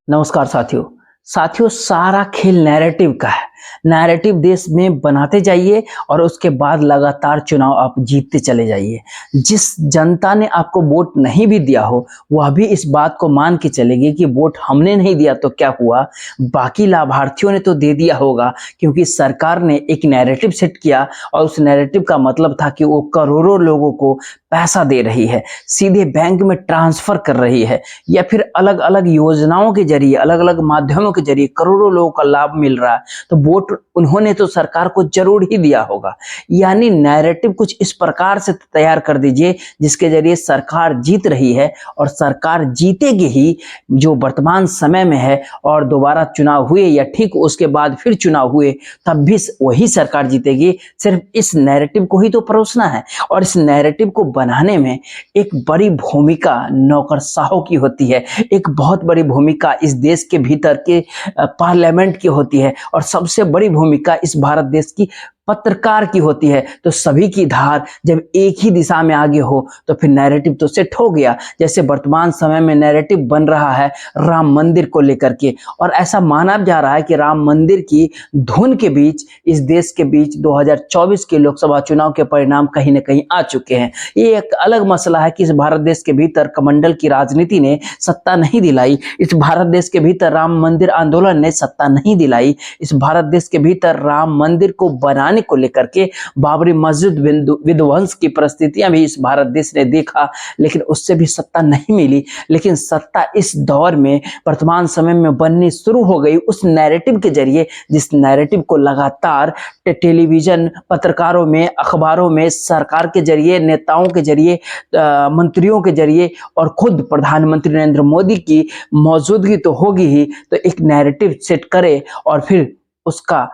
नमस्कार साथियों। साथियों, सारा खेल नैरेटिव का है। नैरेटिव देश में बनाते जाइए और उसके बाद लगातार चुनाव आप जीतते चले जाइए। जिस जनता ने आपको वोट नहीं भी दिया हो, वह भी इस बात को मान के चलेगी कि वोट हमने नहीं दिया तो क्या हुआ, बाकी लाभार्थियों ने तो दे दिया होगा, क्योंकि सरकार ने एक नैरेटिव सेट किया और उस नैरेटिव का मतलब था कि वो करोड़ों लोगों को पैसा दे रही है, सीधे बैंक में ट्रांसफर कर रही है, या फिर अलग अलग योजनाओं के जरिए, अलग अलग माध्यमों के जरिए करोड़ों लोगों का लाभ मिल रहा है। तो वोट उन्होंने तो सरकार को जरूर ही दिया होगा। यानी नैरेटिव कुछ इस प्रकार से तैयार कर दीजिए जिसके जरिए सरकार जीत रही है, और सरकार जीतेगी ही जो वर्तमान समय में है, और दोबारा चुनाव हुए या ठीक उसके बाद फिर चुनाव हुए तब भी वही सरकार जीतेगी। सिर्फ इस नैरेटिव को ही तो परोसना है, और इस नैरेटिव को बनाने में एक बड़ी भूमिका नौकरशाहों की होती है। एक बहुत बड़ी भूमिका इस देश के भीतर के पार्लियामेंट की होती है, और सबसे बड़ी भूमिका इस भारत देश की पत्रकार की होती है। तो सभी की धार जब एक ही दिशा में आगे हो तो फिर नैरेटिव तो सेट हो गया। जैसे वर्तमान समय में नैरेटिव बन रहा है राम मंदिर को लेकर के, और ऐसा माना जा रहा है कि राम मंदिर की धुन के बीच इस देश के बीच 2024 के लोकसभा चुनाव के परिणाम कहीं न कहीं आ चुके हैं। ये एक अलग मसला है कि इस भारत देश के भीतर कमंडल की राजनीति ने सत्ता नहीं दिलाई, इस भारत देश के भीतर राम मंदिर आंदोलन ने सत्ता नहीं दिलाई, इस भारत देश के भीतर राम मंदिर को बनाने को लेकर के बाबरी मस्जिद विध्वंस की परिस्थितियां भी इस भारत देश ने देखा, लेकिन उससे भी सत्ता नहीं मिली। लेकिन सत्ता इस दौर में वर्तमान समय में बननी शुरू हो गई उस नैरेटिव के जरिए, जिस नैरेटिव को लगातार टेलीविजन, पत्रकारों में, अखबारों में, सरकार के जरिए, नेताओं के जरिए, मंत्रियों के जरिए, और खुद प्रधानमंत्री नरेंद्र मोदी की मौजूदगी तो होगी ही, तो एक नैरेटिव सेट करे और फिर उसका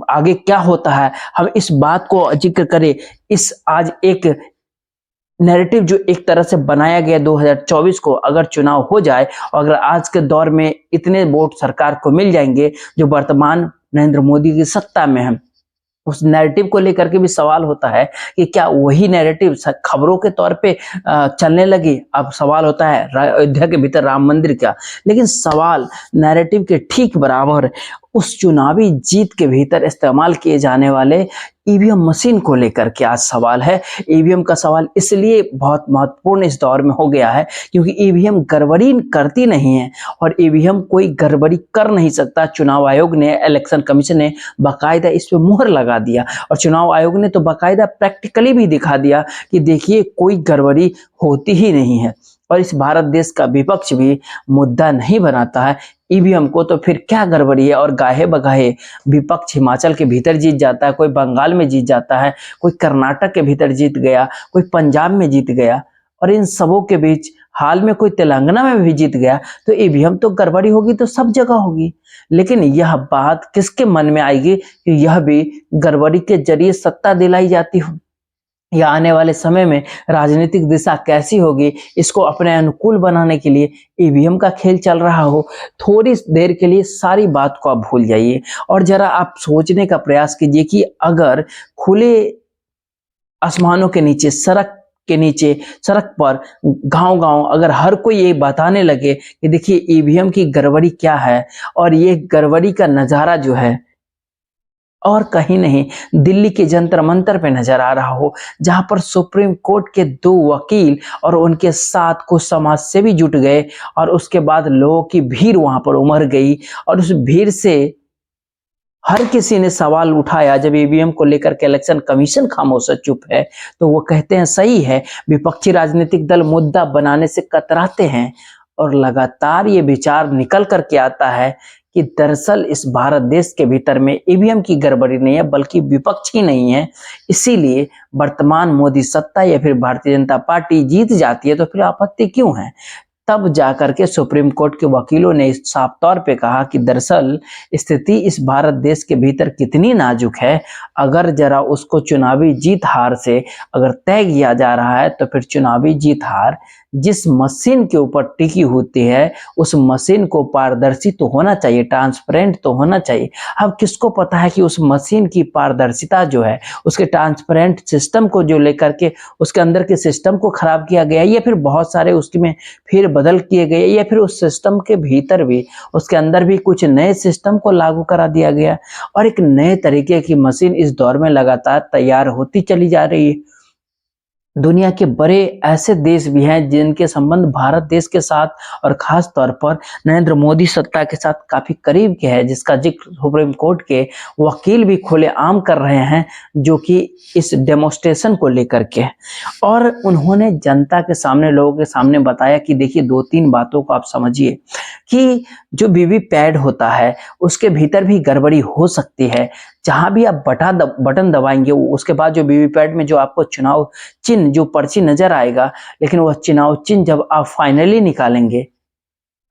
आगे क्या होता है हम इस बात को जिक्र करें। इस आज एक नैरेटिव जो एक तरह से बनाया गया 2024 को, अगर चुनाव हो जाए और अगर आज के दौर में इतने वोट सरकार को मिल जाएंगे जो वर्तमान नरेंद्र मोदी की सत्ता में है, उस नैरेटिव को लेकर के भी सवाल होता है कि क्या वही नैरेटिव खबरों के तौर पे चलने लगी। अब सवाल होता है अयोध्या के भीतर राम मंदिर का, लेकिन सवाल नैरेटिव के ठीक बराबर उस चुनावी जीत के भीतर इस्तेमाल किए जाने वाले ईवीएम मशीन को लेकर के आज सवाल है। ईवीएम का सवाल इसलिए बहुत महत्वपूर्ण इस दौर में हो गया है क्योंकि ईवीएम गड़बड़ी करती नहीं है, और ईवीएम कोई गड़बड़ी कर नहीं सकता। चुनाव आयोग ने, इलेक्शन कमीशन ने बाकायदा इस पे मुहर लगा दिया, और चुनाव आयोग ने तो बाकायदा प्रैक्टिकली भी दिखा दिया कि देखिए कोई गड़बड़ी होती ही नहीं है। और इस भारत देश का विपक्ष भी मुद्दा नहीं बनाता है ईवीएम को, तो फिर क्या गड़बड़ी है। और गाहे बगाहे विपक्ष हिमाचल के भीतर जीत जाता है, कोई बंगाल में जीत जाता है, कोई कर्नाटक के भीतर जीत गया, कोई पंजाब में जीत गया, और इन सबों के बीच हाल में कोई तेलंगाना में भी जीत गया। तो ईवीएम तो गड़बड़ी होगी तो सब जगह होगी, लेकिन यह बात किसके मन में आएगी कि यह भी गड़बड़ी के जरिए सत्ता दिलाई जाती हो, या आने वाले समय में राजनीतिक दिशा कैसी होगी इसको अपने अनुकूल बनाने के लिए ईवीएम का खेल चल रहा हो। थोड़ी देर के लिए सारी बात को आप भूल जाइए और जरा आप सोचने का प्रयास कीजिए कि अगर खुले आसमानों के नीचे, सड़क के नीचे, सड़क पर गांव-गांव अगर हर कोई ये बताने लगे कि देखिए ईवीएम की गड़बड़ी क्या है, और ये गड़बड़ी का नजारा जो है और कहीं नहीं दिल्ली के जंतर मंतर पे नजर आ रहा हो, जहां पर सुप्रीम कोर्ट के 2 वकील और उनके साथ कुछ समाज सेवी जुट गए, और उसके बाद लोगों की भीड़ वहां पर उमड़ गई, और उस भीड़ से हर किसी ने सवाल उठाया। जब ईवीएम को लेकर के इलेक्शन कमीशन खामोश चुप है, तो वो कहते हैं सही है, विपक्षी राजनीतिक दल मुद्दा बनाने से कतराते हैं, और लगातार ये विचार निकल करके आता है कि दरअसल इस भारत देश के भीतर में ईवीएम की गड़बड़ी नहीं है बल्कि विपक्ष ही नहीं है। इसीलिए वर्तमान मोदी सत्ता या फिर भारतीय जनता पार्टी जीत जाती है तो फिर आपत्ति क्यों है। तब जाकर के सुप्रीम कोर्ट के वकीलों ने साफ तौर पे कहा कि दरअसल स्थिति इस भारत देश के भीतर कितनी नाजुक है, अगर जरा उसको चुनावी जीत हार से अगर तय किया जा रहा है तो फिर चुनावी जीत हार जिस मशीन के ऊपर टिकी होती है उस मशीन को पारदर्शी तो होना चाहिए, ट्रांसपेरेंट तो होना चाहिए। अब किसको पता है कि उस मशीन की पारदर्शिता जो है, उसके ट्रांसपेरेंट सिस्टम को जो लेकर के उसके अंदर के सिस्टम को खराब किया गया, या फिर बहुत सारे उसमें फिर बदल किए गए, या फिर उस सिस्टम के भीतर भी उसके अंदर भी कुछ नए सिस्टम को लागू करा दिया गया और एक नए तरीके की मशीन इस दौर में लगातार तैयार होती चली जा रही है। दुनिया के बड़े ऐसे देश भी हैं जिनके संबंध भारत देश के साथ और खास तौर पर नरेंद्र मोदी सत्ता के साथ काफी करीब के है, जिसका जिक्र सुप्रीम कोर्ट के वकील भी खुलेआम कर रहे हैं, जो कि इस डेमोस्ट्रेशन को लेकर के। और उन्होंने जनता के सामने, लोगों के सामने बताया कि देखिए, 2-3 बातों को आप समझिए कि जो वीवीपैट होता है उसके भीतर भी गड़बड़ी हो सकती है। जहां भी आप बटन दबाएंगे उसके बाद जो वीवीपैट में जो आपको चुनाव चिन्ह, जो पर्ची नजर आएगा, लेकिन वह चुनाव चिन्ह जब आप फाइनली निकालेंगे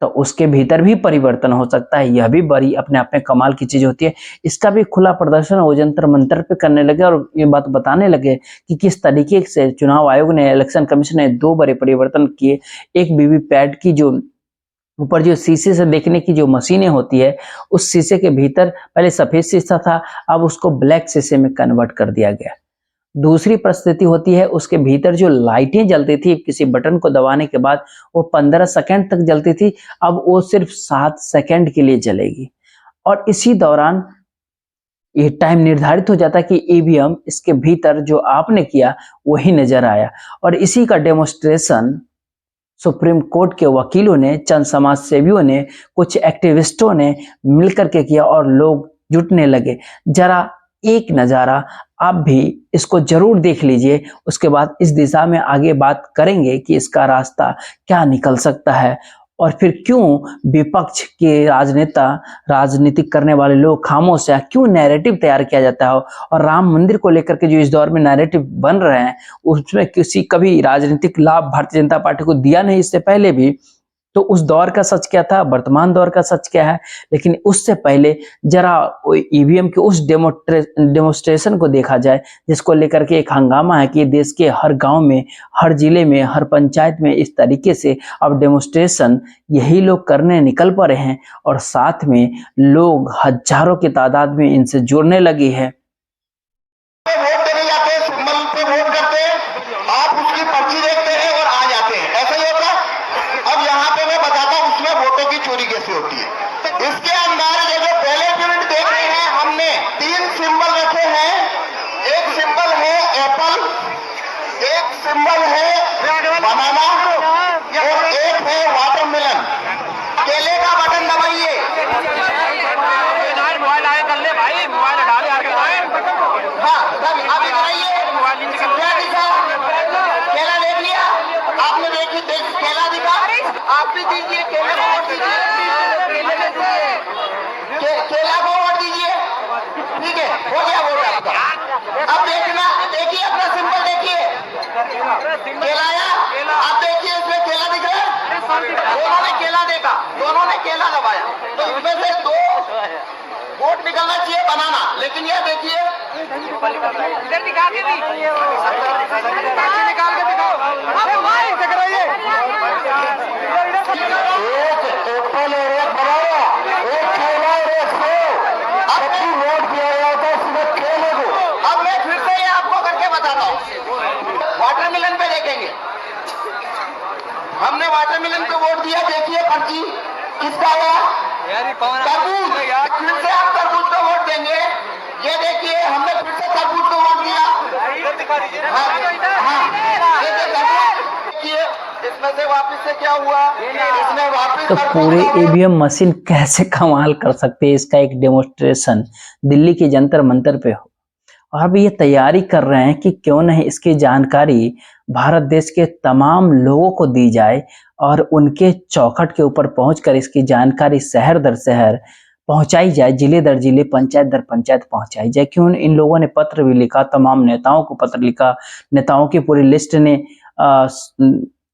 तो उसके भीतर भी परिवर्तन हो सकता है। यह भी बड़ी अपने आप में कमाल की चीज होती है। इसका भी खुला प्रदर्शन वो जंतर मंतर पे करने लगे और ये बात बताने लगे कि किस तरीके से चुनाव आयोग ने, इलेक्शन कमीशन ने 2 बड़े परिवर्तन किए। एक वीवीपैट की जो ऊपर जो शीशे से देखने की जो मशीनें होती है, उस शीशे के भीतर पहले सफेद शीशा था, अब उसको ब्लैक शीशे में कन्वर्ट कर दिया गया। दूसरी परिस्थिति होती है, उसके भीतर जो लाइटें जलती थी किसी बटन को दबाने के बाद, वो 15 सेकंड तक जलती थी, अब वो सिर्फ 7 सेकंड के लिए जलेगी। और इसी दौरान ये टाइम निर्धारित हो जाता है कि ईवीएम इसके भीतर जो आपने किया वही नजर आया। और इसी का डेमोस्ट्रेशन सुप्रीम कोर्ट के वकीलों ने, चंद समाज सेवियों ने, कुछ एक्टिविस्टों ने मिलकर के किया और लोग जुटने लगे। जरा एक नजारा आप भी इसको जरूर देख लीजिए, उसके बाद इस दिशा में आगे बात करेंगे कि इसका रास्ता क्या निकल सकता है और फिर क्यों विपक्ष के राजनेता, राजनीतिक करने वाले लोग खामोश है, क्यों नैरेटिव तैयार किया जाता है। और राम मंदिर को लेकर के जो इस दौर में नैरेटिव बन रहे हैं, उसमें किसी कभी राजनीतिक लाभ भारतीय जनता पार्टी को दिया नहीं इससे पहले भी। तो उस दौर का सच क्या था, वर्तमान दौर का सच क्या है। लेकिन उससे पहले जरा ईवीएम के उस डेमोस्ट्रेशन को देखा जाए, जिसको लेकर के एक हंगामा है कि देश के हर गांव में, हर जिले में, हर पंचायत में इस तरीके से अब डेमोस्ट्रेशन यही लोग करने निकल पड़े हैं और साथ में लोग हजारों की तादाद में इनसे जुड़ने लगी है। वोट देने जाते हैं, सिंबल पे वोट करते हैं, आप उसकी पर्ची देखते हैं और आ जाते हैं, ऐसा ही होता है। अब यहाँ पे मैं बताता हूँ उसमें वोटों की चोरी कैसे होती है। इसके अंदर ये जो पहले यूनिट देख रहे हैं, हमने 3 सिंबल रखे हैं। एक सिंबल है एप्पल, एक सिंबल है बनाना और एक है वाटरमेलन। केले का बटन दबाइए। मोबाइल आया कर ले भाई, मोबाइल हटा ले आगे। हाँ, आप इधर आइए। क्या दिखा? केला देख लिया आपने? केला दिखा? आप भी दीजिए, केले को वोट दीजिए। केला को वोट दीजिए, ठीक है, हो गया वोट आपका। अब देखना, देखिए अपना सिंबल देखिए, केला आया। आप देखिए इसमें केला दिख रहा है, दोनों ने केला देखा, दोनों ने केला दबाया, तो इसमें से 2 वोट निकलना चाहिए बनाना। लेकिन ये देखिए, इधर दिखा के भी निकाल के दिखाओ। एक एप्पल और एक बनाना, एक केला और एक सेब। अब भी वोट दिया गया था सिर्फ केले को। अब मैं फिर से ये आपको करके बताता हूँ। वाटरमेलन पे देखेंगे, हमने वाटरमेलन को वोट दिया। देखिए पर्ची किसका आया? तरबूज। फिर से आप तरबूज को वोट देंगे। ये देखिए, हमने फिर से तरबूज को वोट दिया। इसमें से वापस से क्या हुआ? इसमें वापस तो पूरे ईवीएम मशीन कैसे कमाल कर सकते हैं, इसका एक डेमोस्ट्रेशन दिल्ली के जंतर मंतर पे हो। और अब ये तैयारी कर रहे हैं कि क्यों नहीं इसकी जानकारी भारत देश के तमाम लोगों को दी जाए और उनके चौखट के ऊपर पहुंचकर इसकी जानकारी शहर दर शहर पहुंचाई जाए, जिले दर जिले, पंचायत दर पंचायत पहुंचाई जाए। क्यों इन लोगों ने पत्र भी लिखा, तमाम नेताओं को पत्र लिखा, नेताओं की पूरी लिस्ट ने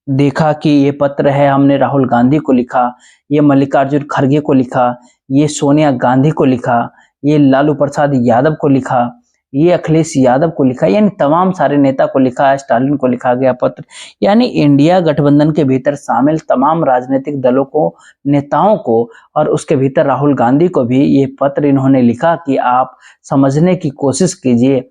देखा कि ये पत्र है, हमने राहुल गांधी को लिखा, ये मल्लिकार्जुन खड़गे को लिखा, ये सोनिया गांधी को लिखा, ये लालू प्रसाद यादव को लिखा, ये अखिलेश यादव को लिखा, यानी तमाम सारे नेता को लिखा है, स्टालिन को लिखा गया पत्र, यानी इंडिया गठबंधन के भीतर शामिल तमाम राजनीतिक दलों को, नेताओं को और उसके भीतर राहुल गांधी को भी ये पत्र इन्होंने लिखा कि आप समझने की कोशिश कीजिए।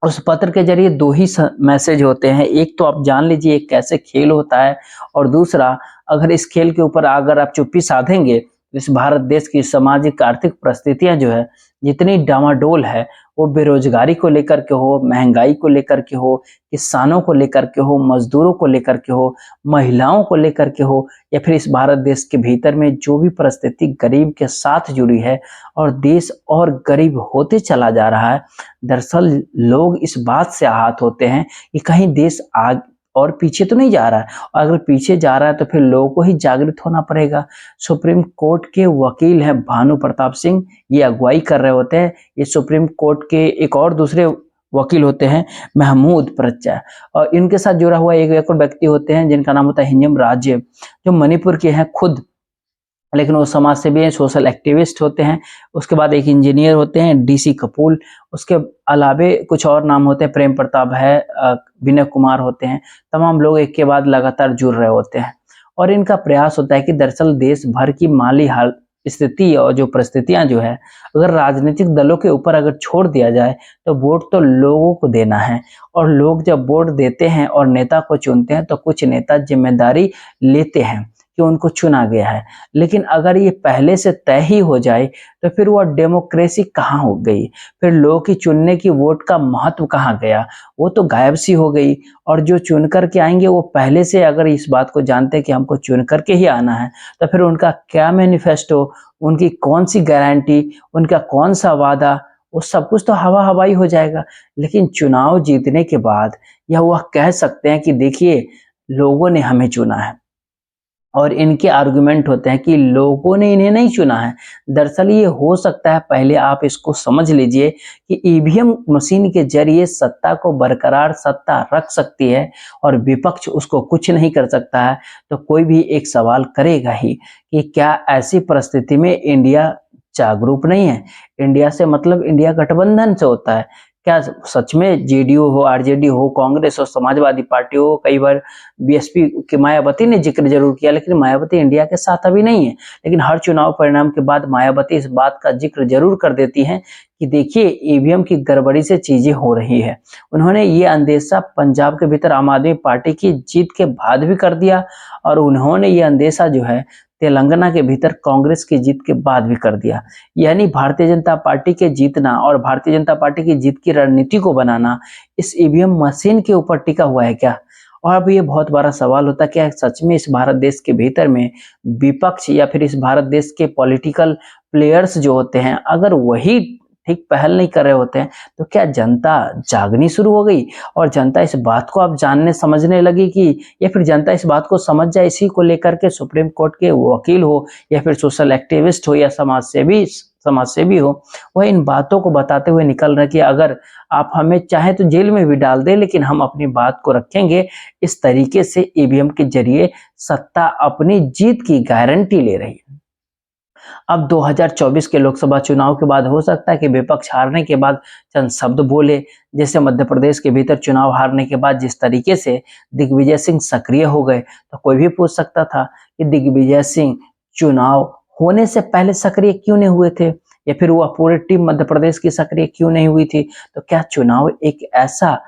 उस पत्र के जरिए दो ही मैसेज होते हैं, एक तो आप जान लीजिए कैसे खेल होता है, और दूसरा अगर इस खेल के ऊपर अगर आप चुप्पी साधेंगे तो इस भारत देश की सामाजिक आर्थिक परिस्थितियां जो है जितनी डामाडोल है, वो बेरोजगारी को लेकर के हो, महंगाई को लेकर के हो, किसानों को लेकर के हो, मजदूरों को लेकर के हो, महिलाओं को लेकर के हो, या फिर इस भारत देश के भीतर में जो भी परिस्थिति गरीब के साथ जुड़ी है और देश और गरीब होते चला जा रहा है। दरअसल लोग इस बात से आहत होते हैं कि कहीं देश आगे और पीछे तो नहीं जा रहा है, और अगर पीछे जा रहा है तो फिर लोगों को ही जागृत होना पड़ेगा। सुप्रीम कोर्ट के वकील हैं भानु प्रताप सिंह, ये अगुवाई कर रहे होते हैं। ये सुप्रीम कोर्ट के एक और दूसरे वकील होते हैं महमूद प्रज्ञा, और इनके साथ जुड़ा हुआ एक और व्यक्ति होते हैं जिनका नाम होता है हिंजम राज्य, जो मणिपुर के हैं खुद, लेकिन वो समाज सेवी हैं, सोशल एक्टिविस्ट होते हैं। उसके बाद एक इंजीनियर होते हैं डीसी कपूर, उसके अलावे कुछ और नाम होते हैं, प्रेम प्रताप है, विनय कुमार होते हैं। तमाम लोग एक के बाद लगातार जुड़ रहे होते हैं, और इनका प्रयास होता है कि दरअसल देश भर की माली हाल स्थिति और जो परिस्थितियां जो है, अगर राजनीतिक दलों के ऊपर अगर छोड़ दिया जाए तो वोट तो लोगों को देना है, और लोग जब वोट देते हैं और नेता को चुनते हैं तो कुछ नेता जिम्मेदारी लेते हैं कि उनको चुना गया है। लेकिन अगर ये पहले से तय ही हो जाए तो फिर वो डेमोक्रेसी कहाँ हो गई, फिर लोगों की चुनने की वोट का महत्व कहाँ गया, वो तो गायब सी हो गई। और जो चुन करके आएंगे वो पहले से अगर इस बात को जानते हैं कि हमको चुन करके ही आना है, तो फिर उनका क्या मैनिफेस्टो, उनकी कौन सी गारंटी, उनका कौन सा वादा, वो सब कुछ तो हवा हवाई हो जाएगा। लेकिन चुनाव जीतने के बाद या वह कह सकते हैं कि देखिए लोगों ने हमें चुना है, और इनके आर्गुमेंट होते हैं कि लोगों ने इन्हें नहीं चुना है। दरअसल ये हो सकता है, पहले आप इसको समझ लीजिए कि ईवीएम मशीन के जरिए सत्ता को बरकरार सत्ता रख सकती है और विपक्ष उसको कुछ नहीं कर सकता है। तो कोई भी एक सवाल करेगा ही कि क्या ऐसी परिस्थिति में इंडिया जागरूक नहीं है। इंडिया से मतलब इंडिया गठबंधन से होता है। क्या सच में जेडीयू हो, आरजेडी हो, कांग्रेस हो, समाजवादी पार्टी हो, कई बार बीएसपी की मायावती ने जिक्र जरूर किया, लेकिन मायावती इंडिया के साथ अभी नहीं है। लेकिन हर चुनाव परिणाम के बाद मायावती इस बात का जिक्र जरूर कर देती हैं कि देखिए ईवीएम की गड़बड़ी से चीजें हो रही है। उन्होंने ये अंदेशा पंजाब के भीतर आम आदमी पार्टी की जीत के बाद भी कर दिया, और उन्होंने ये अंदेशा जो है तेलंगाना के भीतर कांग्रेस की जीत के बाद भी कर दिया। यानी भारतीय जनता पार्टी के जीतना और भारतीय जनता पार्टी की जीत की रणनीति को बनाना इस ईवीएम मशीन के ऊपर टिका हुआ है क्या। और अब ये बहुत बड़ा सवाल होता है, क्या सच में इस भारत देश के भीतर में विपक्ष या फिर इस भारत देश के पॉलिटिकल प्लेयर्स जो होते हैं, अगर वही ठीक पहल नहीं कर रहे होते हैं, तो क्या जनता जागनी शुरू हो गई और जनता इस बात को अब जानने समझने लगी कि, या फिर जनता इस बात को समझ जाए इसी को लेकर के सुप्रीम कोर्ट के वकील हो या फिर सोशल एक्टिविस्ट हो या समाजसेवी हो, वह इन बातों को बताते हुए निकल रहे कि अगर आप हमें चाहे तो जेल में भी डाल दें, लेकिन हम अपनी बात को रखेंगे। इस तरीके से ईवीएम के जरिए सत्ता अपनी जीत की गारंटी ले रही है। अब 2024 के लोकसभा चुनाव के बाद हो सकता है कि विपक्ष हारने के बाद चंद शब्द बोले, जैसे मध्य प्रदेश के भीतर चुनाव हारने के बाद जिस तरीके से दिग्विजय सिंह सक्रिय हो गए, तो कोई भी पूछ सकता था कि दिग्विजय सिंह चुनाव होने से पहले सक्रिय क्यों नहीं हुए थे, या फिर वह पूरी टीम मध्य प्रदेश की सक्रिय क्यों नहीं हुई थी। तो क्या चुनाव एक ऐसा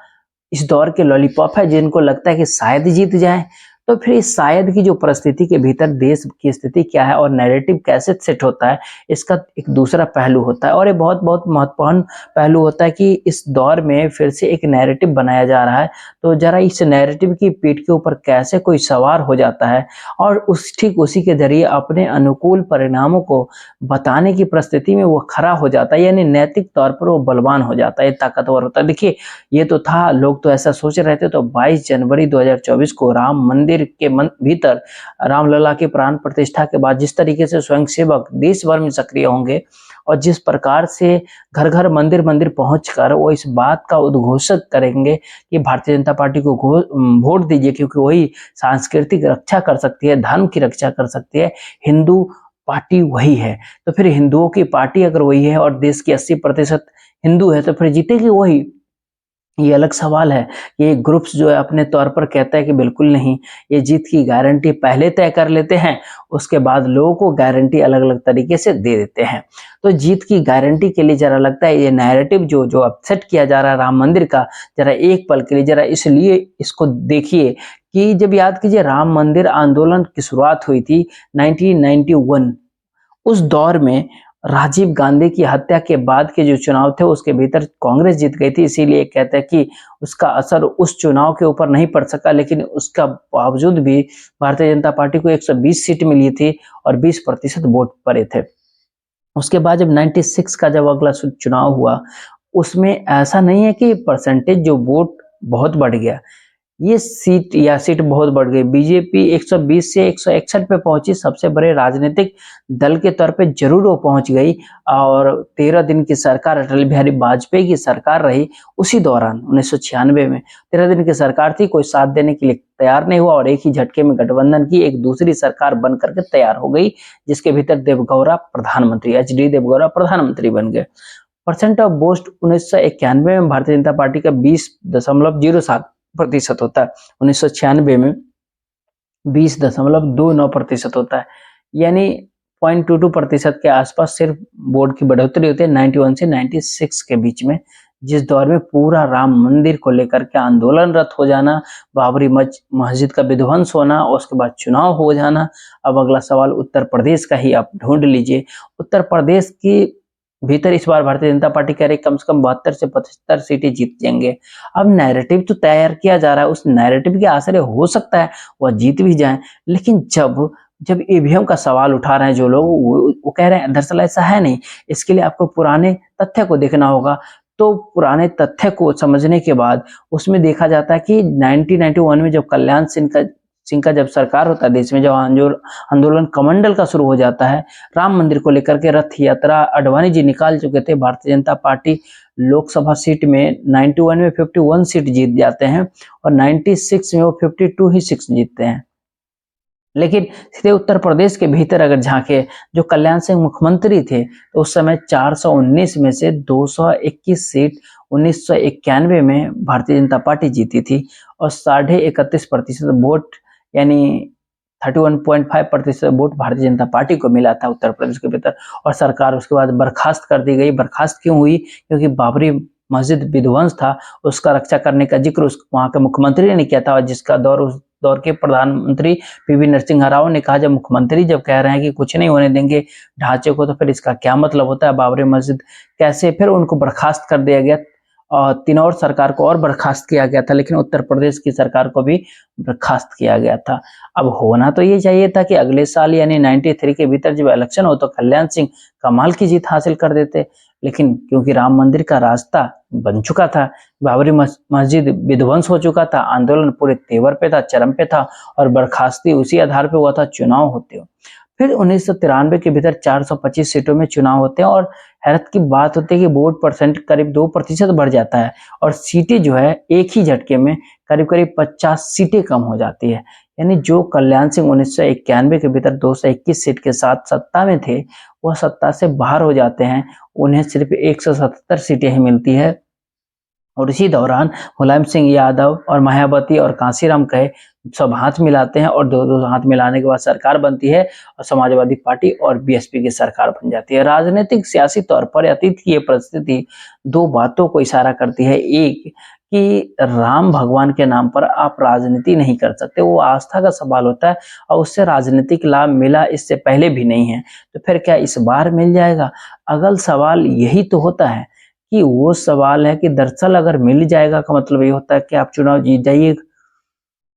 इस दौर के लॉलीपॉप है जिनको लगता है कि शायद जीत जाए। तो फिर इस शायद की जो परिस्थिति के भीतर देश की स्थिति क्या है और नैरेटिव कैसे सेट होता है, इसका एक दूसरा पहलू होता है, और ये बहुत बहुत महत्वपूर्ण पहलू होता है कि इस दौर में फिर से एक नैरेटिव बनाया जा रहा है। तो जरा इस नैरेटिव की पीठ के ऊपर कैसे कोई सवार हो जाता है और ठीक उसी के जरिए अपने अनुकूल परिणामों को बताने की परिस्थिति में वो खड़ा हो जाता है, यानी नैतिक तौर पर वो बलवान हो जाता है, ताकतवर होता है। देखिए ये तो था, लोग तो ऐसा सोच रहे थे। तो 22 जनवरी 2024 को राम मंदिर के भीतर रामलला की प्राण प्रतिष्ठा के बाद जिस तरीके से स्वयंसेवक देश भर में सक्रिय होंगे और जिस प्रकार से घर घर मंदिर मंदिर पहुंचकर वो इस बात का उद्घोषित करेंगे कि भारतीय जनता पार्टी को वोट दीजिए, क्योंकि वही सांस्कृतिक रक्षा कर सकती है, धर्म की रक्षा कर सकती है, हिंदू पार्टी वही है। तो फिर हिंदुओं की पार्टी अगर वही है और देश की 80% हिंदू है तो फिर जीतेगी वही। ये अलग सवाल है। ये ग्रुप्स जो है अपने तौर पर कहता है कि बिल्कुल नहीं, ये जीत की गारंटी पहले तय कर लेते हैं, उसके बाद लोगों को गारंटी अलग अलग तरीके से दे देते हैं। तो जीत की गारंटी के लिए जरा लगता है ये नैरेटिव जो जो अपसेट किया जा रहा है राम मंदिर का, जरा एक पल के लिए जरा इसलिए इसको देखिए कि जब याद कीजिए राम मंदिर आंदोलन की शुरुआत हुई थी 1991, उस दौर में राजीव गांधी की हत्या के बाद के जो चुनाव थे उसके भीतर कांग्रेस जीत गई थी, इसीलिए कहते हैं कि उसका असर उस चुनाव के ऊपर नहीं पड़ सका, लेकिन उसका बावजूद भी भारतीय जनता पार्टी को 120 सीट मिली थी और 20% वोट पड़े थे। उसके बाद जब 96 का जब अगला चुनाव हुआ, उसमें ऐसा नहीं है कि परसेंटेज जो वोट बहुत बढ़ गया, ये सीट बहुत बढ़ गई। बीजेपी 120 से 161 पे पहुंची, सबसे बड़े राजनीतिक दल के तौर पे जरूर वो पहुंच गई। और 13 दिन की सरकार अटल बिहारी वाजपेयी की सरकार रही उसी दौरान 1996 में 13 दिन की सरकार थी, कोई साथ देने के लिए तैयार नहीं हुआ और एक ही झटके में गठबंधन की एक दूसरी सरकार बन करके तैयार हो गई, जिसके भीतर देवगौड़ा प्रधानमंत्री, HD देवगौड़ा प्रधानमंत्री बन गए। परसेंट ऑफ वोट 1991 में भारतीय जनता पार्टी का 20.07% होता है, 1996 में 20.29% होता है, यानी 0.22% के आसपास सिर्फ वोट की बढ़ोतरी होती है 91 से 96 के बीच में, जिस दौर में पूरा राम मंदिर को लेकर के आंदोलनरत हो जाना, बाबरी मस्जिद का विध्वंस होना और उसके बाद चुनाव हो जाना। अब अगला सवाल उत्तर प्रदेश का ही आप ढूंढ लीजिए। उत्तर प्रदेश की भीतर इस बार भारतीय जनता पार्टी कह रही कम से कम 72 से 75 सीटें जीत जाएंगे। अब नैरेटिव तो तैयार किया जा रहा है, उस नैरेटिव के आसरे हो सकता है वह जीत भी जाए, लेकिन जब ईवीएम का सवाल उठा रहे हैं जो लोग, वो कह रहे हैं दरअसल ऐसा है नहीं। इसके लिए आपको पुराने तथ्य को देखना होगा। तो पुराने तथ्य को समझने के बाद उसमें देखा जाता है कि 1991 में जब कल्याण सिंह का जब सरकार होता है देश में, जब आंदोलन कमंडल का शुरू हो जाता है, राम मंदिर को लेकर के रथ यात्रा अडवाणी जी निकाल चुके थे, भारतीय जनता पार्टी लोकसभा सीट में 91 में 51 सीट जीत जाते हैं और 96 में वो 52 ही सीट जीतते हैं। लेकिन सीधे उत्तर प्रदेश के भीतर अगर झांके, जो कल्याण सिंह मुख्यमंत्री थे तो उस समय 419 में से 221 सीट 1991 में भारतीय जनता पार्टी जीती थी और 31.5% वोट यानी 31.5% वोट भारतीय जनता पार्टी को मिला था उत्तर प्रदेश के भीतर। और सरकार उसके बाद बर्खास्त कर दी गई। बर्खास्त क्यों हुई? क्योंकि बाबरी मस्जिद विध्वंस था, उसका रक्षा करने का जिक्र वहां के मुख्यमंत्री ने किया था, और जिसका उस दौर के प्रधानमंत्री PV नरसिम्हा राव ने कहा जब मुख्यमंत्री जब कह रहे हैं कि कुछ नहीं होने देंगे ढांचे को, तो फिर इसका क्या मतलब होता है, बाबरी मस्जिद कैसे? फिर उनको बर्खास्त कर दिया गया और 3 और सरकार को और बर्खास्त किया गया था, लेकिन उत्तर प्रदेश की सरकार को भी बर्खास्त किया गया था। अब होना तो ये चाहिए था कि अगले साल यानी 93 के भीतर जब इलेक्शन हो तो कल्याण सिंह कमाल की जीत हासिल कर देते, लेकिन क्योंकि राम मंदिर का रास्ता बन चुका था, बाबरी मस्जिद विध्वंस हो चुका था, आंदोलन पूरे तेवर पे था, चरम पे था और बर्खास्ती उसी आधार पे हुआ था, चुनाव होते हो। फिर 1993 के भीतर 425 सीटों में चुनाव होते हैं और हैरत की बात होती है कि वोट परसेंट करीब 2% बढ़ जाता है और सीटें जो है एक ही झटके में करीब 50 सीटें कम हो जाती है। यानी जो कल्याण सिंह 1991 के भीतर 221 सीट के साथ सत्ता में थे, वह सत्ता से बाहर हो जाते हैं, उन्हें सिर्फ 177 सीटें ही मिलती है। और इसी दौरान मुलायम सिंह यादव और मायावती और कांसीराम कहे सब हाथ मिलाते हैं और दो हाथ मिलाने के बाद सरकार बनती है और समाजवादी पार्टी और BSP की सरकार बन जाती है। राजनीतिक सियासी तौर पर अतीत की ये परिस्थिति 2 बातों को इशारा करती है। एक कि राम भगवान के नाम पर आप राजनीति नहीं कर सकते, वो आस्था का सवाल होता है और उससे राजनीतिक लाभ मिला इससे पहले भी नहीं है, तो फिर क्या इस बार मिल जाएगा? अगल सवाल यही तो होता है कि वो सवाल है कि दरअसल अगर मिल जाएगा का मतलब ये होता है कि आप चुनाव जीत जाइएगा।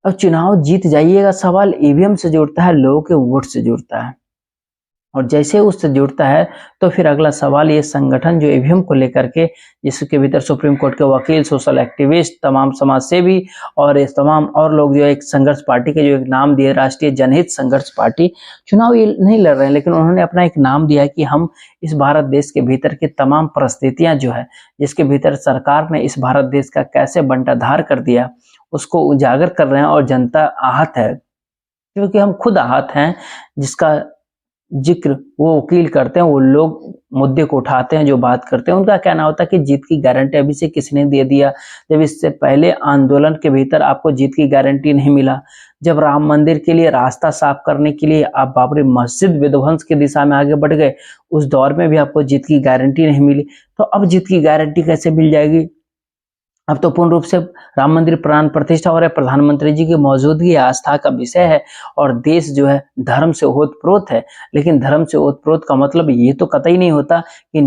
अब चुनाव जीत जाइएगा सवाल EVM से जुड़ता है, लोगों के वोट से जुड़ता है, और जैसे उससे जुड़ता है तो फिर अगला सवाल ये संगठन जो EVM को लेकर के, जिसके भीतर सुप्रीम कोर्ट के वकील, सोशल एक्टिविस्ट, तमाम समाज सेवी और इस तमाम और लोग जो एक संघर्ष पार्टी के जो एक नाम दिए राष्ट्रीय जनहित संघर्ष पार्टी, चुनाव ये नहीं लड़ रहे हैं लेकिन उन्होंने अपना एक नाम दिया है कि हम इस भारत देश के भीतर की तमाम परिस्थितियां जो है, जिसके भीतर सरकार ने इस भारत देश का कैसे बंटाधार कर दिया, उसको उजागर कर रहे हैं और जनता आहत है, क्योंकि हम खुद आहत हैं, जिसका जिक्र वो वकील करते हैं, वो लोग मुद्दे को उठाते हैं, जो बात करते हैं, उनका कहना होता है कि जीत की गारंटी अभी से किसने दे दिया, जब इससे पहले आंदोलन के भीतर आपको जीत की गारंटी नहीं मिला, जब राम मंदिर के लिए रास्ता साफ करने के लिए आप बाबरी मस्जिद विध्वंस की दिशा में आगे बढ़ गए, उस दौर में भी आपको जीत की गारंटी नहीं मिली, तो अब जीत की गारंटी कैसे मिल जाएगी। अब तो पूर्ण रूप से राम मंदिर प्राण प्रतिष्ठा हो रहा है, प्रधानमंत्री जी की मौजूदगी आस्था का विषय है और देश जो है धर्म से ओतप्रोत है। लेकिन धर्म से ओतप्रोत का मतलब ये तो कतई नहीं होता कि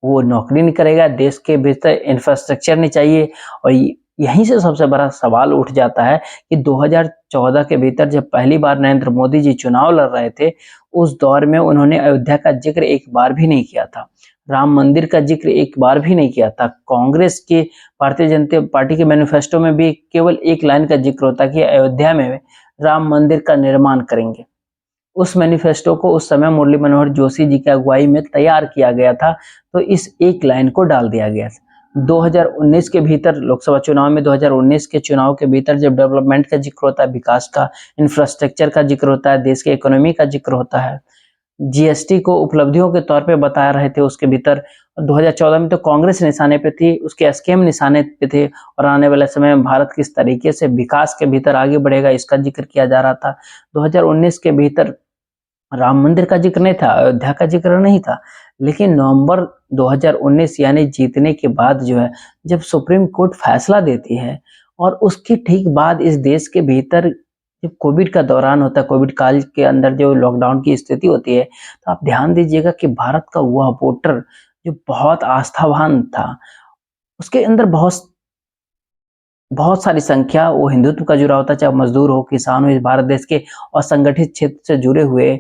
वो नौकरी नहीं करेगा, देश के भीतर इंफ्रास्ट्रक्चर नहीं चाहिए। और यहीं से सबसे बड़ा सवाल उठ जाता है कि 2014 के भीतर जब पहली बार नरेंद्र मोदी जी चुनाव लड़ रहे थे, उस दौर में उन्होंने अयोध्या का जिक्र एक बार भी नहीं किया था, राम मंदिर का जिक्र एक बार भी नहीं किया था। कांग्रेस के भारतीय जनता पार्टी के मैनिफेस्टो में भी केवल एक लाइन का जिक्र होता कि अयोध्या में राम मंदिर का निर्माण करेंगे। उस मैनिफेस्टो को उस समय मुरली मनोहर जोशी जी की अगुवाई में तैयार किया गया था, तो इस एक लाइन को डाल दिया गया था। 2019 के भीतर लोकसभा चुनाव में 2019 के चुनाव के भीतर जब डेवलपमेंट का जिक्र होता है, विकास का, इंफ्रास्ट्रक्चर का जिक्र होता है, देश के इकोनॉमी का जिक्र होता है, जीएसटी को उपलब्धियों के तौर पे बता रहे थे, उसके भीतर 2014 में तो कांग्रेस निशाने पे थी, उसके स्कीम निशाने पे थे, और आने वाले समय में भारत किस तरीके से विकास के भीतर आगे बढ़ेगा इसका जिक्र किया जा रहा था। 2019 के भीतर राम मंदिर का जिक्र नहीं था, अयोध्या का जिक्र नहीं था। लेकिन नवंबर 2019 यानी जीतने के बाद जो है, जब सुप्रीम कोर्ट फैसला देती है और उसके ठीक बाद इस देश के भीतर जब कोविड का दौरान होता है, कोविड काल के अंदर जो लॉकडाउन की स्थिति होती है, तो आप ध्यान दीजिएगा कि भारत का वह वोटर जो बहुत आस्थावान था, उसके अंदर बहुत बहुत सारी संख्या वो हिंदुत्व का जुड़ा होता है, चाहे मजदूर हो, किसान हो, इस भारत देश के असंगठित क्षेत्र से जुड़े हुए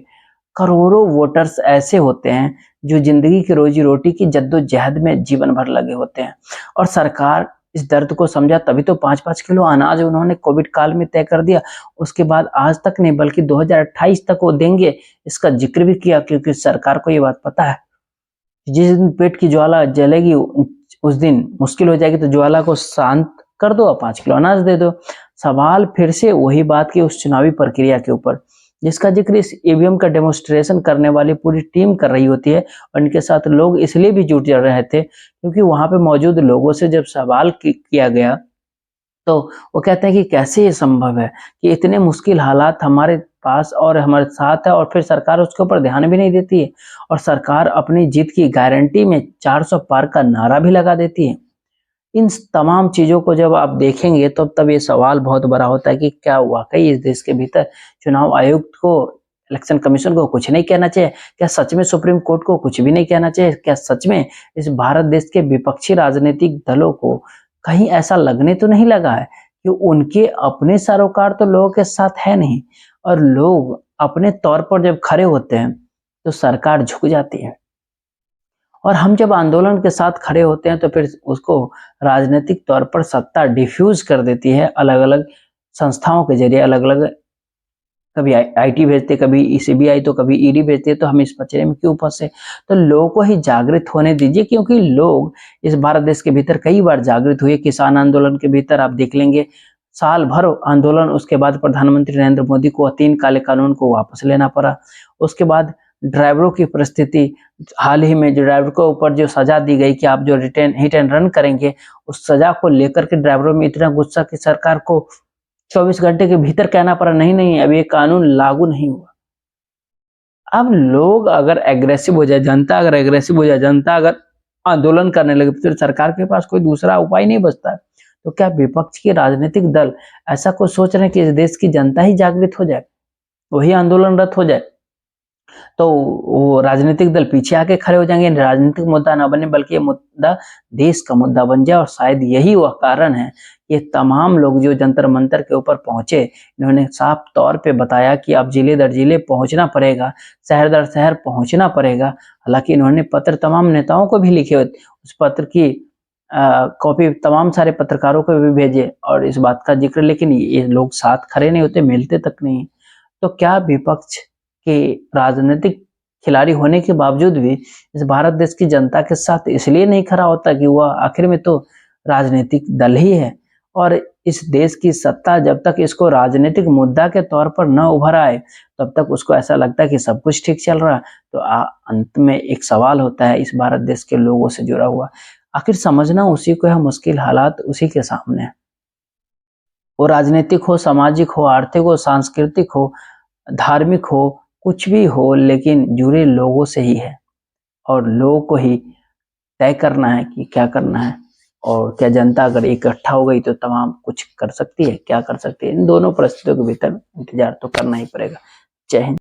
करोड़ों वोटर्स ऐसे होते हैं जो जिंदगी की रोजी रोटी की जद्दोजहद में जीवन भर लगे होते हैं। और सरकार इस दर्द को समझा, तभी तो 5-5 किलो अनाज उन्होंने कोविड काल में तय कर दिया। उसके बाद आज तक नहीं बल्कि 2028 तक वो देंगे, इसका जिक्र भी किया, क्योंकि सरकार को ये बात पता है जिस दिन पेट की ज्वाला जलेगी उस दिन मुश्किल हो जाएगी, तो ज्वाला को शांत कर दो और 5 किलो अनाज दे दो। सवाल फिर से वही बात की उस चुनावी प्रक्रिया के ऊपर, जिसका जिक्र इस ईवीएम का डेमोन्स्ट्रेशन करने वाली पूरी टीम कर रही होती है, और इनके साथ लोग इसलिए भी जुट रहे थे क्योंकि वहां पे मौजूद लोगों से जब सवाल किया गया तो वो कहते हैं कि कैसे ये संभव है कि इतने मुश्किल हालात हमारे पास और हमारे साथ है और फिर सरकार उसके ऊपर ध्यान भी नहीं देती है, और सरकार अपनी जीत की गारंटी में 400 पार का नारा भी लगा देती है। इन तमाम चीजों को जब आप देखेंगे तो तब ये सवाल बहुत बड़ा होता है कि क्या वाकई इस देश के भीतर चुनाव आयुक्त को, इलेक्शन कमीशन को कुछ नहीं कहना चाहिए? क्या सच में सुप्रीम कोर्ट को कुछ भी नहीं कहना चाहिए? क्या सच में इस भारत देश के विपक्षी राजनीतिक दलों को कहीं ऐसा लगने तो नहीं लगा है कि उनके अपने सरोकार तो लोगों के साथ है नहीं, और लोग अपने तौर पर जब खड़े होते हैं तो सरकार झुक जाती है, और हम जब आंदोलन के साथ खड़े होते हैं तो फिर उसको राजनीतिक तौर पर सत्ता डिफ्यूज कर देती है अलग अलग संस्थाओं के जरिए। अलग अलग कभी आईटी भेजते, कभी सीबीआई, तो कभी ईडी भेजते, तो हम इस पचड़े में क्यों फंसे? तो लोगों को ही जागृत होने दीजिए, क्योंकि लोग इस भारत देश के भीतर कई बार जागृत हुए। किसान आंदोलन के भीतर आप देख लेंगे, साल भर आंदोलन, उसके बाद प्रधानमंत्री नरेंद्र मोदी को 3 काले कानून को वापस लेना पड़ा। उसके बाद ड्राइवरों की परिस्थिति, हाल ही में जो ड्राइवर को ऊपर जो सजा दी गई कि आप जो हिट एंड रन करेंगे, उस सजा को लेकर के ड्राइवरों में इतना गुस्सा कि सरकार को 24 घंटे के भीतर कहना पड़ा नहीं अब ये कानून लागू नहीं हुआ। अब लोग अगर एग्रेसिव हो जाए, जनता अगर एग्रेसिव हो जाए, जनता अगर आंदोलन करने लगे, फिर सरकार के पास कोई दूसरा उपाय नहीं बचता है। तो क्या विपक्ष के राजनीतिक दल ऐसा कुछ सोच रहे हैं कि इस देश की जनता ही जागृत हो जाए, वही आंदोलनरत हो जाए, तो वो राजनीतिक दल पीछे आके खड़े हो जाएंगे, राजनीतिक मुद्दा ना बने बल्कि ये मुद्दा देश का मुद्दा बन जाए? और शायद यही वह कारण है, ये तमाम लोग जो जंतर मंतर के ऊपर पहुंचे, इन्होंने साफ तौर पे बताया कि अब जिले दर जिले पहुंचना पड़ेगा, शहर दर शहर पहुंचना पड़ेगा। हालांकि इन्होंने पत्र तमाम नेताओं को भी लिखे, उस पत्र की कॉपी तमाम सारे पत्रकारों को भी भेजे और इस बात का जिक्र, लेकिन ये लोग साथ खड़े नहीं होते, मिलते तक नहीं। तो क्या विपक्ष के राजनीतिक खिलाड़ी होने के बावजूद भी इस भारत देश की जनता के साथ इसलिए नहीं खड़ा होता कि वह आखिर में तो राजनीतिक दल ही है, और इस देश की सत्ता जब तक इसको राजनीतिक मुद्दा के तौर पर न उभर आए तब तक उसको ऐसा लगता है कि सब कुछ ठीक चल रहा है। तो अंत में एक सवाल होता है इस भारत देश के लोगों से जुड़ा हुआ, आखिर समझना उसी को है, मुश्किल हालात उसी के सामने है। वो राजनीतिक हो, सामाजिक हो, आर्थिक हो, सांस्कृतिक हो, धार्मिक हो, कुछ भी हो, लेकिन जुड़े लोगों से ही है और लोगों को ही तय करना है कि क्या करना है। और क्या जनता अगर इकट्ठा हो गई तो तमाम कुछ कर सकती है, क्या कर सकती है, इन दोनों परिस्थितियों के भीतर इंतजार तो करना ही पड़ेगा। जय हिंद।